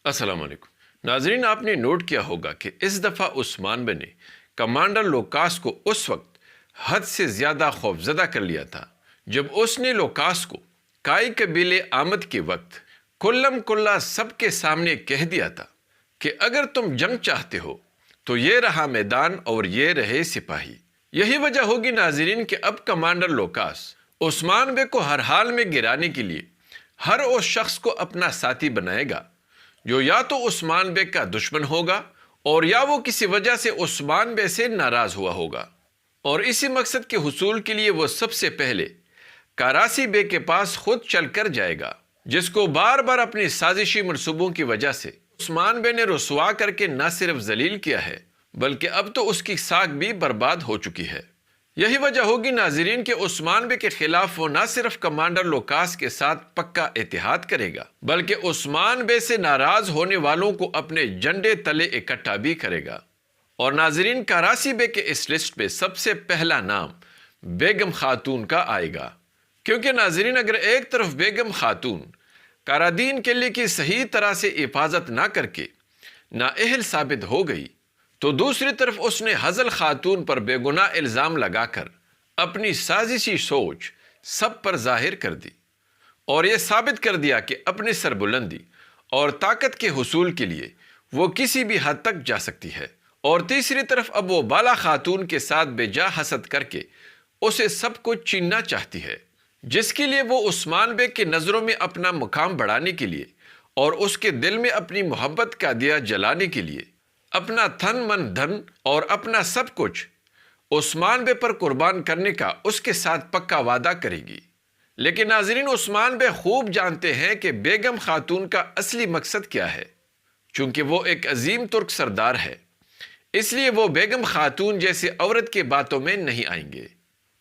السلام علیکم ناظرین، آپ نے نوٹ کیا ہوگا کہ اس دفعہ عثمان بن نے کمانڈر لوکاس کو اس وقت حد سے زیادہ خوفزدہ کر لیا تھا جب اس نے لوکاس کو کائی قبیلے آمد کے وقت کلم کلا سب کے سامنے کہہ دیا تھا کہ اگر تم جنگ چاہتے ہو تو یہ رہا میدان اور یہ رہے سپاہی۔ یہی وجہ ہوگی ناظرین کہ اب کمانڈر لوکاس عثمان بے کو ہر حال میں گرانے کے لیے ہر اس شخص کو اپنا ساتھی بنائے گا جو یا تو عثمان بے کا دشمن ہوگا اور یا وہ کسی وجہ سے عثمان بے سے ناراض ہوا ہوگا، اور اسی مقصد کے حصول کے لیے وہ سب سے پہلے کاراسی بے کے پاس خود چل کر جائے گا، جس کو بار بار اپنی سازشی منصوبوں کی وجہ سے عثمان بے نے رسوا کر کے نہ صرف ذلیل کیا ہے بلکہ اب تو اس کی ساکھ بھی برباد ہو چکی ہے۔ یہی وجہ ہوگی ناظرین کہ عثمان بے کے خلاف وہ نہ صرف کمانڈر لوکاس کے ساتھ پکا اتحاد کرے گا بلکہ عثمان بے سے ناراض ہونے والوں کو اپنے جھنڈے تلے اکٹھا بھی کرے گا۔ اور ناظرین، کاراسی بے کے اس لسٹ پہ سب سے پہلا نام بیگم خاتون کا آئے گا، کیونکہ ناظرین اگر ایک طرف بیگم خاتون کارادین قلعے کی صحیح طرح سے حفاظت نہ کر کے نااہل ثابت ہو گئی تو دوسری طرف اس نے حضل خاتون پر بے گناہ الزام لگا کر اپنی سازشی سوچ سب پر ظاہر کر دی اور یہ ثابت کر دیا کہ اپنی سربلندی اور طاقت کے حصول کے لیے وہ کسی بھی حد تک جا سکتی ہے، اور تیسری طرف اب وہ بالا خاتون کے ساتھ بے جا حسد کر کے اسے سب کچھ چھیننا چاہتی ہے، جس کے لیے وہ عثمان بے کے نظروں میں اپنا مقام بڑھانے کے لیے اور اس کے دل میں اپنی محبت کا دیا جلانے کے لیے اپنا تن من دھن اور اپنا سب کچھ عثمان بے پر قربان کرنے کا اس کے ساتھ پکا وعدہ کرے گی۔ لیکن ناظرین، عثمان بے خوب جانتے ہیں کہ بیگم خاتون کا اصلی مقصد کیا ہے، چونکہ وہ ایک عظیم ترک سردار ہے، اس لیے وہ بیگم خاتون جیسے عورت کے باتوں میں نہیں آئیں گے۔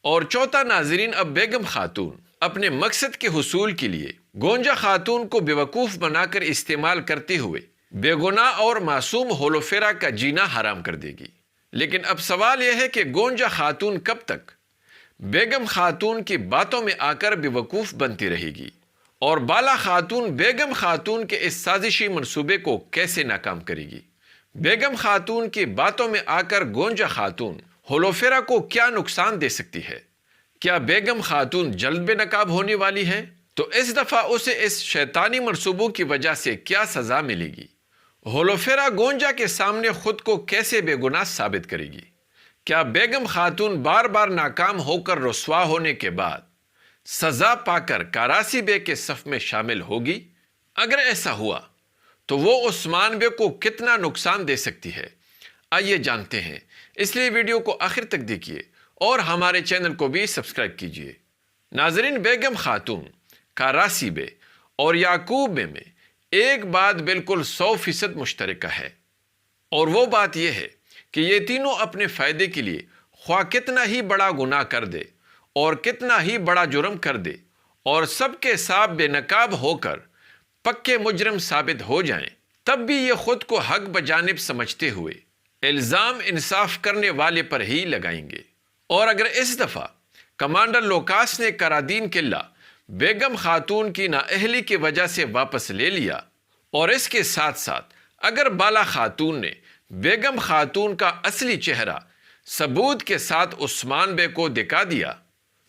اور چوتھا ناظرین، اب بیگم خاتون اپنے مقصد کے حصول کے لیے گونجا خاتون کو بیوقوف بنا کر استعمال کرتے ہوئے بے گناہ اور معصوم ہولوفیرا کا جینا حرام کر دے گی۔ لیکن اب سوال یہ ہے کہ گونجا خاتون کب تک بیگم خاتون کی باتوں میں آ کر بیوقوف بنتی رہے گی، اور بالا خاتون بیگم خاتون کے اس سازشی منصوبے کو کیسے ناکام کرے گی؟ بیگم خاتون کی باتوں میں آ کر گونجا خاتون ہولوفیرا کو کیا نقصان دے سکتی ہے؟ کیا بیگم خاتون جلد بے نقاب ہونے والی ہے؟ تو اس دفعہ اسے اس شیطانی منصوبوں کی وجہ سے کیا سزا ملے گی؟ ہولوفیرا گونجا کے سامنے خود کو کیسے بے گناہ ثابت کرے گی؟ کیا بیگم خاتون بار بار ناکام ہو کر رسوا ہونے کے بعد سزا پا کر کاراسی بے کے صف میں شامل ہوگی؟ اگر ایسا ہوا تو وہ عثمان بے کو کتنا نقصان دے سکتی ہے؟ آئیے جانتے ہیں، اس لیے ویڈیو کو آخر تک دیکھیے اور ہمارے چینل کو بھی سبسکرائب کیجیے۔ ناظرین، بیگم خاتون، کاراسی بے اور یعقوب بے میں ایک بات بالکل 100% مشترکہ ہے، اور وہ بات یہ ہے کہ یہ تینوں اپنے فائدے کے لیے خواہ کتنا ہی بڑا گناہ کر دے اور کتنا ہی بڑا جرم کر دے اور سب کے ساتھ بے نقاب ہو کر پکے مجرم ثابت ہو جائیں، تب بھی یہ خود کو حق بجانب سمجھتے ہوئے الزام انصاف کرنے والے پر ہی لگائیں گے۔ اور اگر اس دفعہ کمانڈر لوکاس نے کرادین قلعہ بیگم خاتون کی نااہلی کی وجہ سے واپس لے لیا، اور اس کے ساتھ ساتھ اگر بالا خاتون نے بیگم خاتون کا اصلی چہرہ ثبوت کے ساتھ عثمان بے کو دکھا دیا،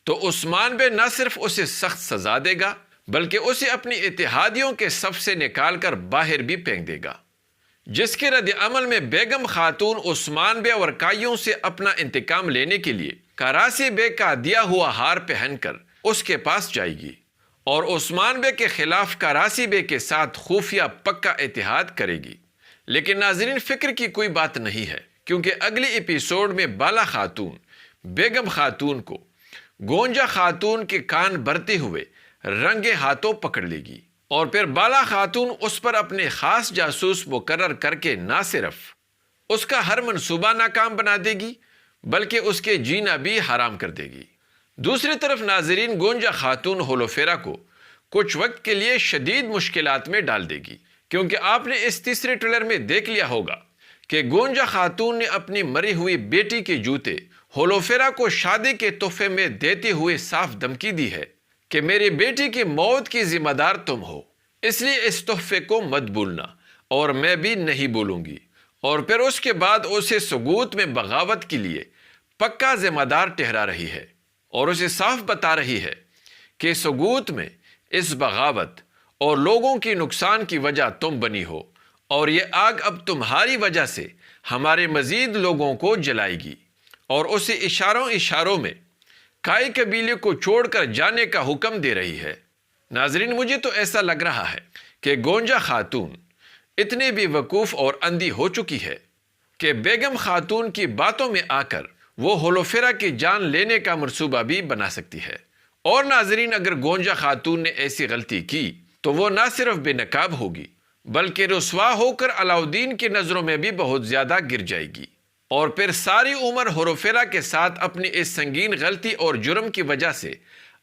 تو عثمان بے نہ صرف اسے سخت سزا دے گا بلکہ اسے اپنی اتحادیوں کے صف سے نکال کر باہر بھی پھینک دے گا، جس کے رد عمل میں بیگم خاتون عثمان بے اور کائیوں سے اپنا انتقام لینے کے لیے کاراسی بے کا دیا ہوا ہار پہن کر اس کے پاس جائے گی اور عثمان بے کے خلاف کاراسی بے کے ساتھ خفیہ پکا اتحاد کرے گی۔ لیکن ناظرین، فکر کی کوئی بات نہیں ہے، کیونکہ اگلی ایپیسوڈ میں بالا خاتون بیگم خاتون کو گونجا خاتون کے کان بھرتے ہوئے رنگے ہاتھوں پکڑ لے گی، اور پھر بالا خاتون اس پر اپنے خاص جاسوس مقرر کر کے نہ صرف اس کا ہر منصوبہ ناکام بنا دے گی بلکہ اس کے جینا بھی حرام کر دے گی۔ دوسری طرف ناظرین، گونجا خاتون ہولوفیرا کو کچھ وقت کے لیے شدید مشکلات میں ڈال دے گی، کیونکہ آپ نے اس تیسرے ٹریلر میں دیکھ لیا ہوگا کہ گونجا خاتون نے اپنی مری ہوئی بیٹی کے جوتے ہولوفیرا کو شادی کے تحفے میں دیتے ہوئے صاف دھمکی دی ہے کہ میری بیٹی کی موت کی ذمہ دار تم ہو، اس لیے اس تحفے کو مت بھولنا اور میں بھی نہیں بولوں گی، اور پھر اس کے بعد اسے سقوط میں بغاوت کے لیے پکا ذمہ دار ٹھہرا رہی ہے، اور اسے صاف بتا رہی ہے کہ سقوط میں اس بغاوت اور لوگوں کی نقصان کی وجہ تم بنی ہو، اور یہ آگ اب تمہاری وجہ سے ہمارے مزید لوگوں کو جلائے گی۔ اور اسے اشاروں میں کائی قبیلے کو چھوڑ کر جانے کا حکم دے رہی ہے۔ ناظرین، مجھے تو ایسا لگ رہا ہے کہ گونجا خاتون اتنے بھی وقوف اور اندھی ہو چکی ہے کہ بیگم خاتون کی باتوں میں آ کر وہ ہولوفیرا کی جان لینے کا منصوبہ بھی بنا سکتی ہے۔ اور ناظرین، اگر گونجا خاتون نے ایسی غلطی کی تو وہ نہ صرف بے نقاب ہوگی بلکہ رسوا ہو کر علاؤدین کی نظروں میں بھی بہت زیادہ گر جائے گی، اور پھر ساری عمر ہولوفیرا کے ساتھ اپنی اس سنگین غلطی اور جرم کی وجہ سے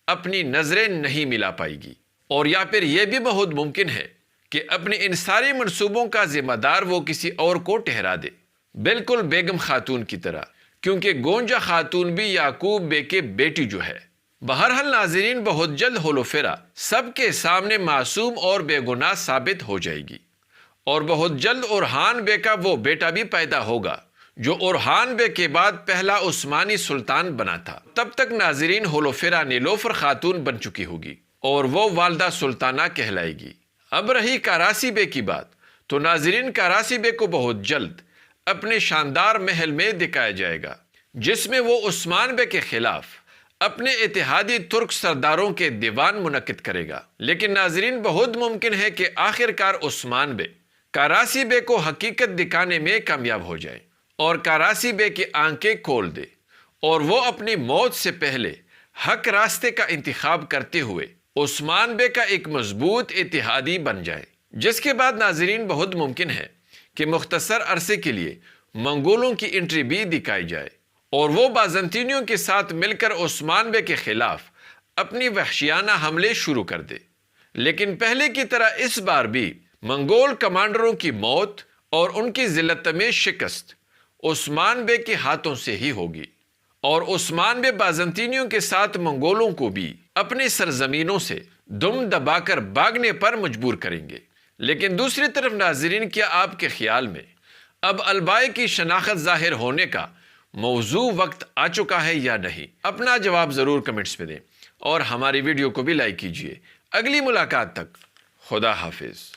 اپنی نظریں نہیں ملا پائے گی۔ اور یا پھر یہ بھی بہت ممکن ہے کہ اپنے ان سارے منصوبوں کا ذمہ دار وہ کسی اور کو ٹھہرا دے، بالکل بیگم خاتون کی طرح، کیونکہ گونجا خاتون بھی یعقوب بے کے بیٹی جو ہے۔ بہرحال ناظرین، بہت جلد ہولوفیرا سب کے سامنے معصوم اور بے گناہ ثابت ہو جائے گی، اور بہت جلد اورحان بے کا وہ بیٹا بھی پیدا ہوگا جو اورحان بے کے بعد پہلا عثمانی سلطان بنا تھا۔ تب تک ناظرین، ہولوفیرا نیلوفر خاتون بن چکی ہوگی اور وہ والدہ سلطانہ کہلائے گی۔ اب رہی کاراسی بے کی بات، تو ناظرین، کاراسی بے کو بہت جلد اپنے شاندار محل میں دکھایا جائے گا جس میں وہ عثمان بے کے خلاف اپنے اتحادی ترک سرداروں کے دیوان منعقد کرے گا۔ لیکن ناظرین، بہت ممکن ہے کہ آخر کار عثمان بے کاراسی بے کو حقیقت دکھانے میں کامیاب ہو جائے اور کاراسی بے کی آنکھیں کھول دے، اور وہ اپنی موت سے پہلے حق راستے کا انتخاب کرتے ہوئے عثمان بے کا ایک مضبوط اتحادی بن جائے، جس کے بعد ناظرین بہت ممکن ہے کہ مختصر عرصے کے لیے منگولوں کی انٹری بھی دکھائی جائے اور وہ بازنطینیوں کے ساتھ مل کر عثمان بے کے خلاف اپنی وحشیانہ حملے شروع کر دے۔ لیکن پہلے کی طرح اس بار بھی منگول کمانڈروں کی موت اور ان کی ذلت میں شکست عثمان بے کے ہاتھوں سے ہی ہوگی، اور عثمان بے بازنطینیوں کے ساتھ منگولوں کو بھی اپنی سرزمینوں سے دم دبا کر بھاگنے پر مجبور کریں گے۔ لیکن دوسری طرف ناظرین، کیا آپ کے خیال میں اب البائی کی شناخت ظاہر ہونے کا موزوں وقت آ چکا ہے یا نہیں؟ اپنا جواب ضرور کمنٹس میں دیں، اور ہماری ویڈیو کو بھی لائک کیجیے۔ اگلی ملاقات تک خدا حافظ۔